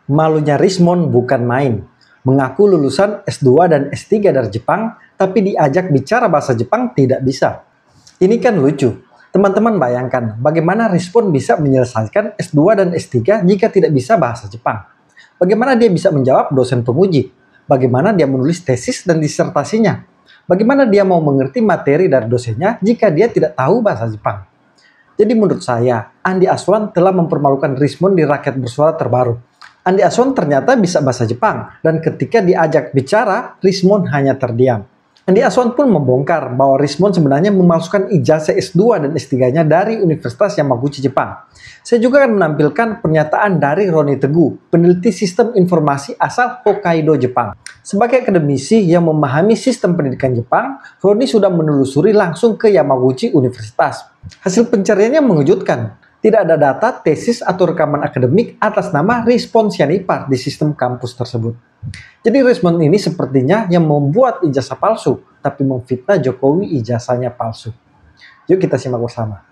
Malunya Rismond bukan main. Mengaku lulusan S2 dan S3 dari Jepang, tapi diajak bicara bahasa Jepang tidak bisa. Ini kan lucu. Teman-teman bayangkan bagaimana Rismond bisa menyelesaikan S2 dan S3 jika tidak bisa bahasa Jepang. Bagaimana dia bisa menjawab dosen penguji? Bagaimana dia menulis tesis dan disertasinya? Bagaimana dia mau mengerti materi dari dosennya jika dia tidak tahu bahasa Jepang? Jadi menurut saya, Andi Aswan telah mempermalukan Rismond di Rakyat Bersuara terbaru. Andi Aswan ternyata bisa bahasa Jepang, dan ketika diajak bicara, Rismond hanya terdiam. Andi Aswan pun membongkar bahwa Rismond sebenarnya memalsukan ijazah S2 dan S3-nya dari Universitas Yamaguchi, Jepang. Saya juga akan menampilkan pernyataan dari Roni Teguh, peneliti sistem informasi asal Hokkaido, Jepang. Sebagai akademisi yang memahami sistem pendidikan Jepang, Roni sudah menelusuri langsung ke Yamaguchi Universitas. Hasil pencariannya mengejutkan. Tidak ada data, tesis, atau rekaman akademik atas nama Rismond Sianipar di sistem kampus tersebut. Jadi Rismond ini sepertinya yang membuat ijazah palsu, tapi memfitnah Jokowi ijazahnya palsu. Yuk kita simak bersama.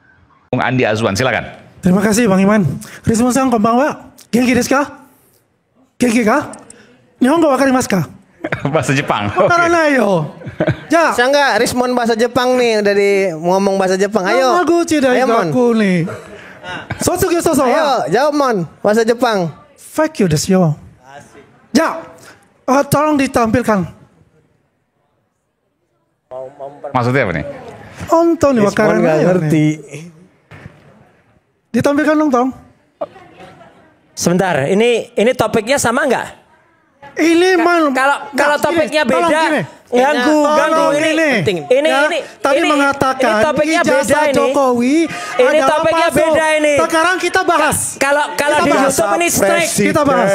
Bung Andi Aswan, silakan. Terima kasih Bang Iman. Rismond-san, konbanwa. Genki desu ka? Genki ka? Nihongo wakarimasu ka? Bahasa Jepang. Wakaranai yo. Ja. Bisa nggak Rismond bahasa Jepang nih, dari ngomong bahasa Jepang. Ayo. Yamaguchi Daigaku nih. Sotsugyou soso. Ayo, jawab Mon, bahasa Jepang. Fuck you desu yo. Ja. Tolong ditampilkan. Maksudnya apa nih? Onto nih wakaranai. Nggak ngerti. Ditampilkan dong, tolong. Sebentar, ini topiknya sama nggak? Ini Kalau topiknya beda, ganggu ini. Tadi mengatakan ijazah Jokowi ini topiknya beda ini. Sekarang kita bahas. Kalau di YouTube ini strike. Kita bahas.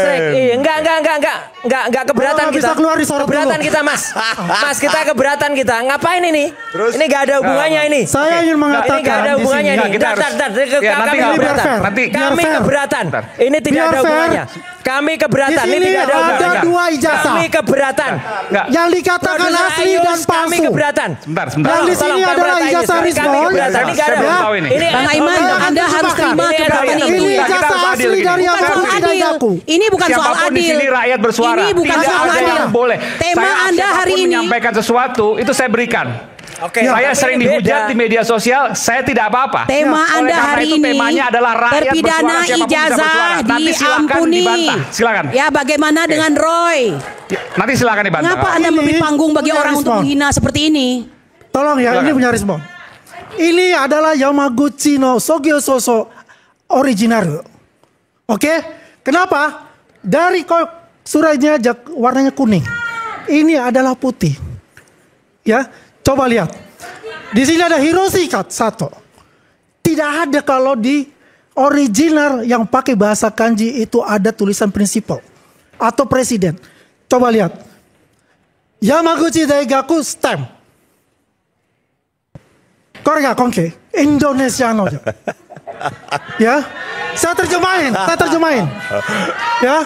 Enggak keberatan kita. Bisa keluar disorot keberatan dulu. kita, Mas. Mas, kita keberatan kita. Ngapain ini? Ini gak ada hubungannya ini. Saya ingin mengatakan ini gak ada hubungannya ini. Kami keberatan. Kami keberatan. Ini tidak ada hubungannya. Kami keberatan. Ini tidak ada hubungannya. Ada dua ijazah. Kami keberatan. Yang dikatakan asli dan palsu. Kami keberatan. Sebentar. Yang di sini adalah ijazah Rismond. Ini Bang Aiman, Anda harus terima keberatan itu. Ini ijazah asli dari Yamaguchi Daigaku. Ini bukan soal Siapapun di adil. sini rakyat bersuara. Ini bukan Tidak soal ada adil. yang boleh. Tema Anda hari ini menyampaikan sesuatu itu saya berikan. Oke, Saya sering dihujat di media sosial, saya tidak apa-apa. tema Anda Oleh karena hari itu ini temanya adalah rakyat terpidana bersuara, siapapun bisa ijazah bersuara. Nanti silakan diampuni. dibantah. Silakan. Ya, bagaimana dengan Roy? Nanti silakan dibantah. Mengapa Anda memberi panggung bagi punya orang untuk Rismond. menghina seperti ini? Tolong ya, ini punya Rismond. Ini adalah Yamaguchi no Sogyo Soso original. Oke? Kenapa? Dari suratnya warnanya kuning. Ini adalah putih. Ya, coba lihat. Di sini ada Hiroshi Sato. Tidak ada kalau di original yang pakai bahasa kanji itu ada tulisan prinsipal atau presiden. Coba lihat. Yamaguchi Daigaku stamp. Korea Konke Indonesia no. Ya, saya terjemahin. Ya,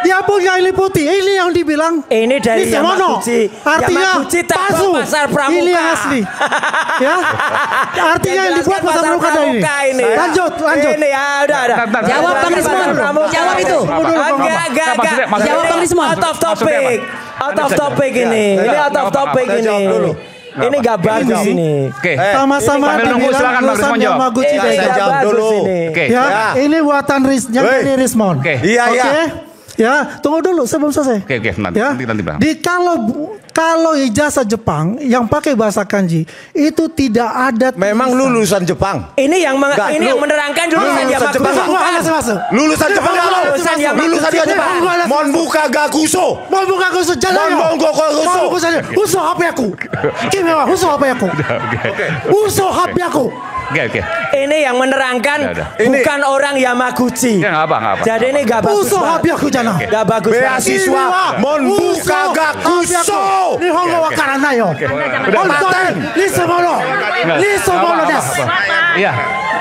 dia punya ini putih. Ini yang dibilang. Ini dari Yamaguchi. Artinya Yamaguchi palsu. Pasar Pramuka. Ini asli. Ya, artinya yang dibuat pasar pramuka ini. Lanjut. Ini ya, udah. Jawab Bang Rismond. Jawab itu. Enggak. Jawab Bang Rismond. Out of topic ini. Ini out of topic ini. Ini gak bagus ini. Oke. Sama-sama Sambil nunggu, silakan Bang Rismond jawab. Yamaguchi Ini Daigaku. gak bagus ini. Oke. Ya, ini buatan yang Rismond. Oke. Oke. Ya, tunggu dulu sebelum selesai. Oke, nanti, Ya. nanti Bang. Kalau ijazah Jepang yang pakai bahasa kanji itu tidak ada. Memang lulusan Jepang. Ini yang menerangkan lulusan Yamaguchi. Lulusan Jepang. Lulusan Jepang. Mon buka gakuso. Uso HP aku. Kimi wa uso HP aku. Uso HP aku. Oke. Ini yang menerangkan Udah. bukan orang Yamaguchi. Ya, nggak apa. Jadi ini gak bagus. Uso HP aku jana. Gak bagus. Beasiswa Mon buka gakuso. Nihongo wakaranai yo. Paten. Nisemono desu. Iya.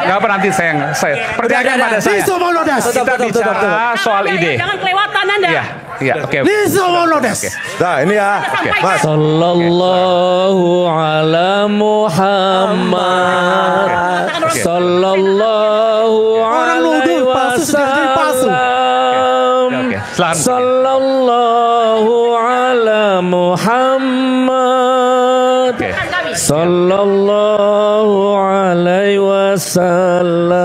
Nggak apa nanti saya percayakan pada saya. Nisemono desu. Kita bicara soal ide. Jangan kelewatan Anda. Iya, oke. Nisemono desu. Nah ini ya. Mas. Sallallahu ala Muhammad. Sallallahu Orang alaihi nuduh palsu jadi palsu. wasallam. Silakan. Sallallahu ala Muhammad. Sallallahu alaihi wasallam.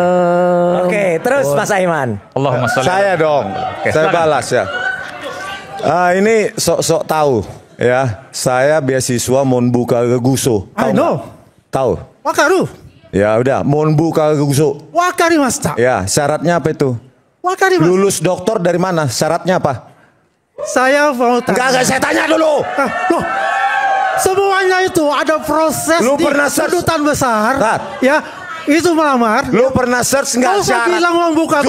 Oke, terus Mas Aiman. Allahumma sholli. Saya dong. Saya balas ya. Ini sok-sok tahu ya. Saya beasiswa Monbu Kagaguso. I know. Tahu? Wakaru. Ya udah, Monbu Kagaguso. Wakarimashita. Ya, syaratnya apa itu? Wakarimashita. Lulus doktor dari mana? Syaratnya apa? Saya mau tanya. Enggak, saya tanya dulu. Loh, semuanya itu ada proses Lu di pernah search? kedutaan besar. Rat. Ya, itu melamar. Lu pernah search nggak Kalau saya syarat? bilang mau buka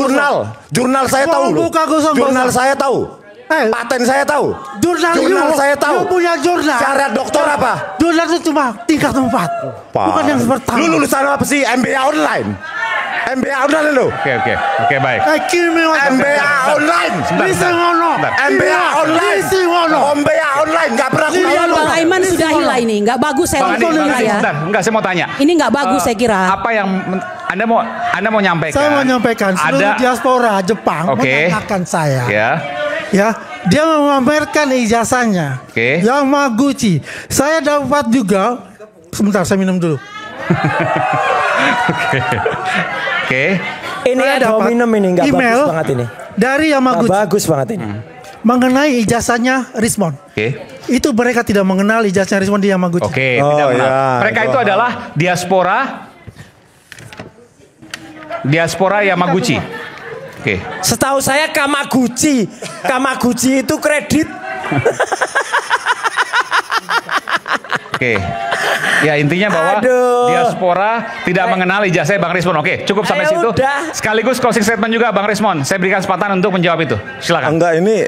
Jurnal saya tahu lu. Jurnal saya tahu. Paten saya tahu. Jurnal saya tahu. You punya jurnal. Syarat dokter apa? Jurnal itu cuma tingkat 4. Bukan yang pertama. Lu lulusan apa sih? MBA online. MBA online lu. Oke, baik. MBA online. MBA online. MBA online nggak pernah kuliah lu. Bang Aiman sudah hilang ini, nggak bagus saya Bang nonton Andi, ya. sebentar, enggak, saya mau tanya. Ini nggak bagus saya kira. Apa yang Anda mau nyampaikan? Saya mau nyampaikan seluruh ada diaspora Jepang mengatakan saya. Ya, dia memamerkan ijazahnya. Yamaguchi. Saya dapat juga. Sebentar, saya minum dulu. Ini saya ada minum ini nggak email bagus banget ini. Dari Yamaguchi. Nggak bagus banget ini. Mengenai ijazahnya Rismon. Itu mereka tidak mengenal ijazahnya Rismon di Yamaguchi. Tidak mengenal. Mereka itu adalah diaspora Yamaguchi. Setahu saya Kamaguchi. Kamaguchi itu kredit. Ya intinya bahwa diaspora tidak mengenal ijazah Bang Rismon. Cukup sampai situ. Sekaligus closing statement juga Bang Rismon. Saya berikan kesempatan untuk menjawab itu. Silakan. Enggak, ini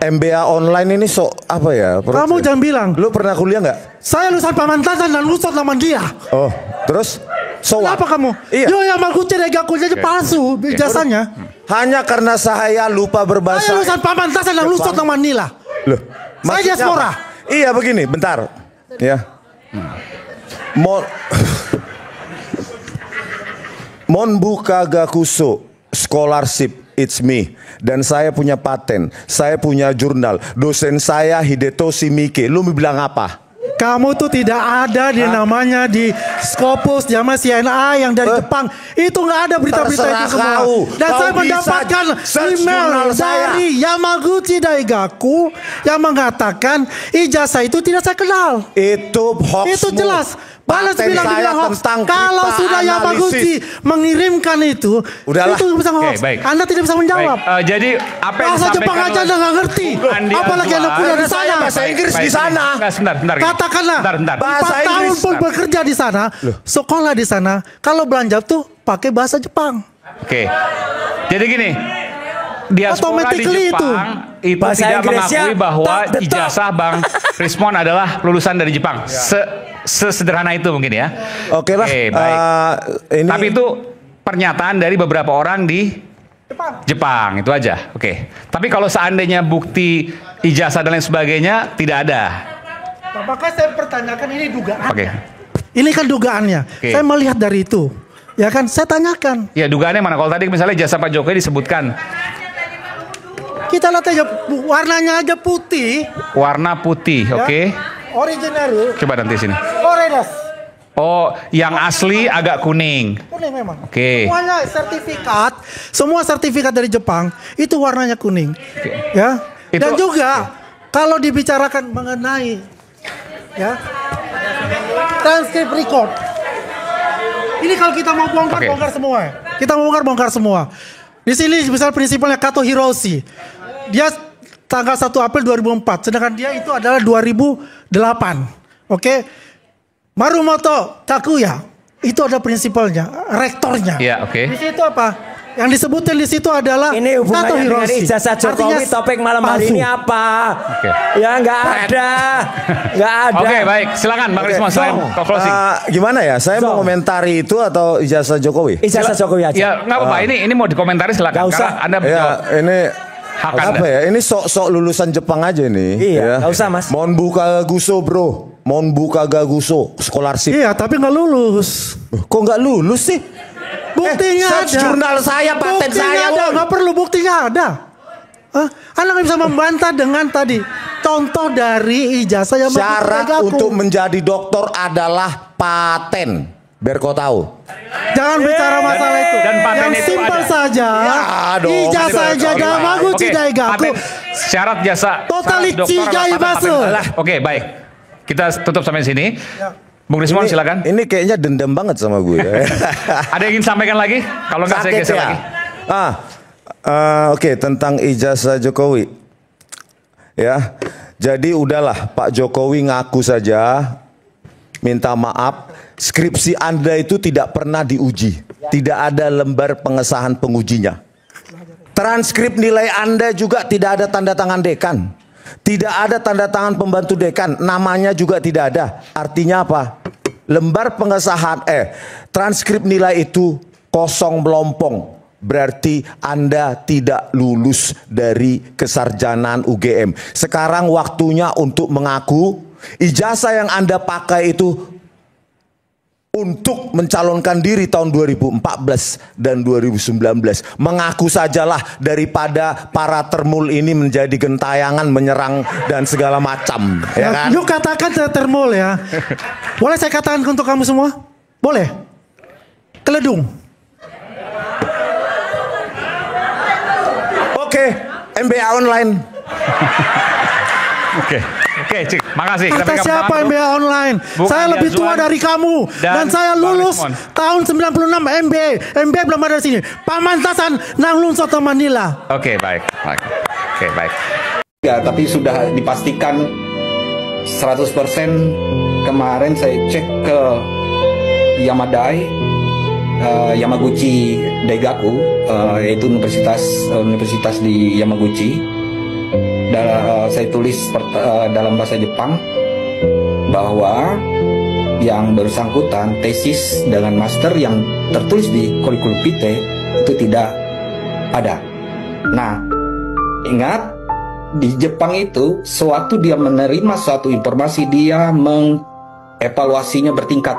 MBA online ini apa ya? Kamu jangan bilang. Lu pernah kuliah nggak? Saya lulusan Pamantasan dan lulusan Tamandia. Oh, terus? Kenapa kamu? Iya. Yo, Yamaguchi kuliah aja palsu ijazahnya. Hanya karena saya lupa berbahasa. Saya lulusan Pamantasan dan lulusan Tamanila. Loh, saya diaspora. Iya begini, bentar. Ya. Monbu Kagakuso Scholarship, it's me. Dan saya punya paten, saya punya jurnal. Dosen saya Hidetoshi Miike. Lu bilang apa? Kamu tuh tidak ada di namanya di Scopus, sama CNA yang dari Jepang. Itu nggak ada berita-berita itu semua. Dan saya mendapatkan email dari Yamaguchi Daigaku yang mengatakan ijazah itu tidak saya kenal. Itu hoax. Itu jelas. Balas bilang hoax. Kalau sudah Yamaguchi mengirimkan itu, udahlah. Itu bisa hoax. Anda tidak bisa menjawab. Jadi apa yang bahasa Jepang aja Anda nggak ngerti. Apalagi Anda kuliah di sana. Bahasa Inggris di sana. Sebentar. Katakanlah 4 tahun pun bekerja di sana, sekolah di sana. Kalau belanja tuh pakai bahasa Jepang. Jadi gini. Diaspora di Jepang itu tidak mengakui bahwa ijazah Bang Rismon adalah lulusan dari Jepang. Sesederhana itu mungkin ya. Oke lah. Baik. Tapi itu pernyataan dari beberapa orang di Jepang itu aja. Tapi kalau seandainya bukti ijazah dan lain sebagainya tidak ada. Maka saya pertanyakan ini dugaannya. Ini kan dugaannya. Saya melihat dari itu. Ya kan, saya tanyakan. Ya dugaannya mana? Kalau tadi misalnya ijazah Pak Jokowi disebutkan. Kita lihat aja warnanya aja putih. Warna putih, oke. Original. Coba nanti sini. Oredas. Oh, yang asli agak kuning. Kuning memang. Semuanya sertifikat, semua sertifikat dari Jepang itu warnanya kuning. Ya. Dan juga kalau dibicarakan mengenai ya transcript record. Ini kalau kita mau bongkar semua. Kita mau bongkar semua. Di sini misal prinsipalnya Kato Hiroshi. Dia tanggal 1 April 2004. Sedangkan dia itu adalah 2008. Marumoto Takuya. Itu ada prinsipalnya, rektornya. Di situ apa? Yang disebutin di situ adalah ini hubungannya dengan ijazah Jokowi. Topik malam hari ini apa? Ya nggak ada. Baik, silakan Bang Rismon. Closing. Gimana ya? Saya mau komentari itu atau ijazah Jokowi? Ijazah Jokowi aja. Ya nggak apa-apa. Ini mau dikomentari silakan. Gak usah. Anda ini hak apa ya? Ini sok-sok lulusan Jepang aja nih. Iya. Nggak usah Mas. Monbu Kagaguso bro. Monbu Kagaguso scholarship. Iya, tapi nggak lulus. Kok nggak lulus sih? Buktinya ada. Jurnal saya, paten saya. Ada, nggak perlu buktinya ada. Anda nggak bisa membantah dengan tadi contoh dari ijazah yang syarat untuk menjadi dokter adalah paten. Biar kau tahu. Jangan bicara masalah itu. Dan paten yang itu simpel ada. saja. Ijazah saja Yamaguchi Daigaku. Syarat jasa Totalici gai basu. Oke, baik. Kita tutup sampai sini. Bung Rismon silakan. Ini kayaknya dendam banget sama gue. Ada yang ingin sampaikan lagi? Kalau nggak saya geser lagi. Oke, tentang ijazah Jokowi. Ya. Jadi udahlah, Pak Jokowi ngaku saja, minta maaf. Skripsi Anda itu tidak pernah diuji. Tidak ada lembar pengesahan pengujinya. Transkrip nilai Anda juga tidak ada tanda tangan dekan. Tidak ada tanda tangan pembantu dekan. Namanya juga tidak ada. Artinya apa? Lembar pengesahan, transkrip nilai itu kosong melompong. Berarti Anda tidak lulus dari kesarjanaan UGM. Sekarang waktunya untuk mengaku ijazah yang Anda pakai itu untuk mencalonkan diri tahun 2014 dan 2019. Mengaku sajalah daripada para termul ini menjadi gentayangan menyerang dan segala macam. Ya kan? Yuk katakan termul ya. Boleh saya katakan untuk kamu semua? Boleh? Keledung. Oke, MBA online. Oke, Cik. Makasih. Kata siapa MBA online? Saya lebih tua dari kamu. Dan saya lulus tahun 96 MBA. MBA belum ada di sini. Pamantasan Nanglung Soto Manila. Oke, baik. Oke, baik. Ya, tapi sudah dipastikan 100%. Kemarin saya cek ke Yamaguchi Daigaku, yaitu universitas di Yamaguchi. Saya tulis dalam bahasa Jepang bahwa yang bersangkutan tesis dengan master yang tertulis di kurikulum vitae itu tidak ada. Nah, ingat di Jepang itu suatu dia menerima suatu informasi, dia mengevaluasinya bertingkat.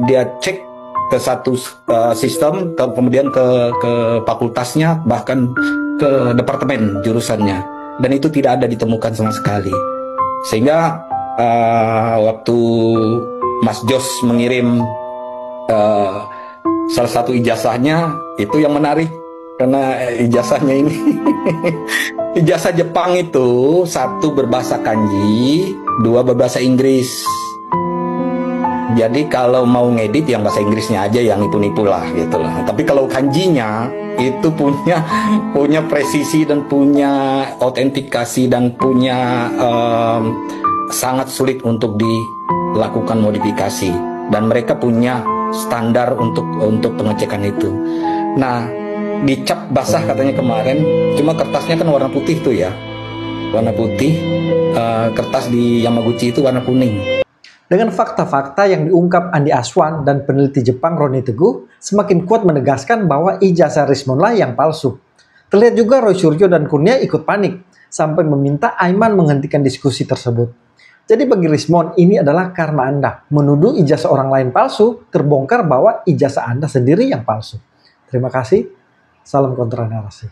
Dia cek ke satu sistem, kemudian ke fakultasnya, bahkan ke departemen jurusannya. Dan itu tidak ada ditemukan sama sekali. Sehingga waktu Mas Jos mengirim salah satu ijazahnya, itu yang menarik. Karena ijazahnya ini ijazah Jepang itu 1 berbahasa kanji, 2 berbahasa Inggris. Jadi kalau mau ngedit yang bahasa Inggrisnya aja yang nipu-nipu lah gitu lah. Tapi kalau kanjinya itu punya presisi dan punya autentikasi dan punya sangat sulit untuk dilakukan modifikasi, dan mereka punya standar untuk pengecekan itu. Nah, dicap basah katanya kemarin, cuma kertasnya kan warna putih tuh ya, warna putih. Kertas di Yamaguchi itu warna kuning. Dengan fakta-fakta yang diungkap Andi Aswan dan peneliti Jepang Roni Teguh semakin kuat menegaskan bahwa ijazah Rismonlah yang palsu. Terlihat juga Roy Suryo dan Kurnia ikut panik sampai meminta Aiman menghentikan diskusi tersebut. Jadi bagi Rismon ini adalah karma Anda menuduh ijazah orang lain palsu, terbongkar bahwa ijazah Anda sendiri yang palsu. Terima kasih. Salam kontra narasi.